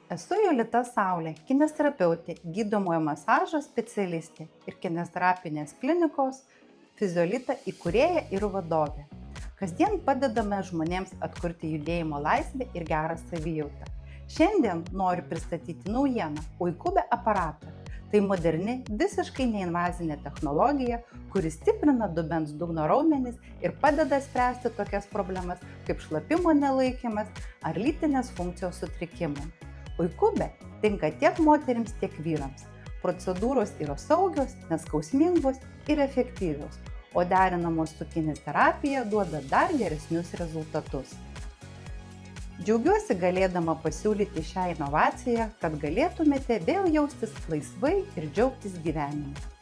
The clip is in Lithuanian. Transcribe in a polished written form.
Esu Jolita Saulė, kineziterapeutė, gydomojo masažo specialistė ir kineziterapinės klinikos Fiziolita įkūrėja ir vadovė. Kasdien padedame žmonėms atkurti judėjimo laisvę ir gerą savijautą. Šiandien noriu pristatyti naujieną – Oikubė aparatą. Tai moderni, visiškai neinvazinė technologija, kuri stiprina dubens dugno raumenis ir padeda spręsti tokias problemas kaip šlapimo nelaikymas ar lytinės funkcijos sutrikimai. Oikubė tinka tiek moterims, tiek vyrams. Procedūros yra saugios, neskausmingos ir efektyvios, o derinamos su kineziterapija duoda dar geresnius rezultatus. Džiaugiuosi galėdama pasiūlyti šią inovaciją, kad galėtumėte vėl jaustis laisvai ir džiaugtis gyvenimu.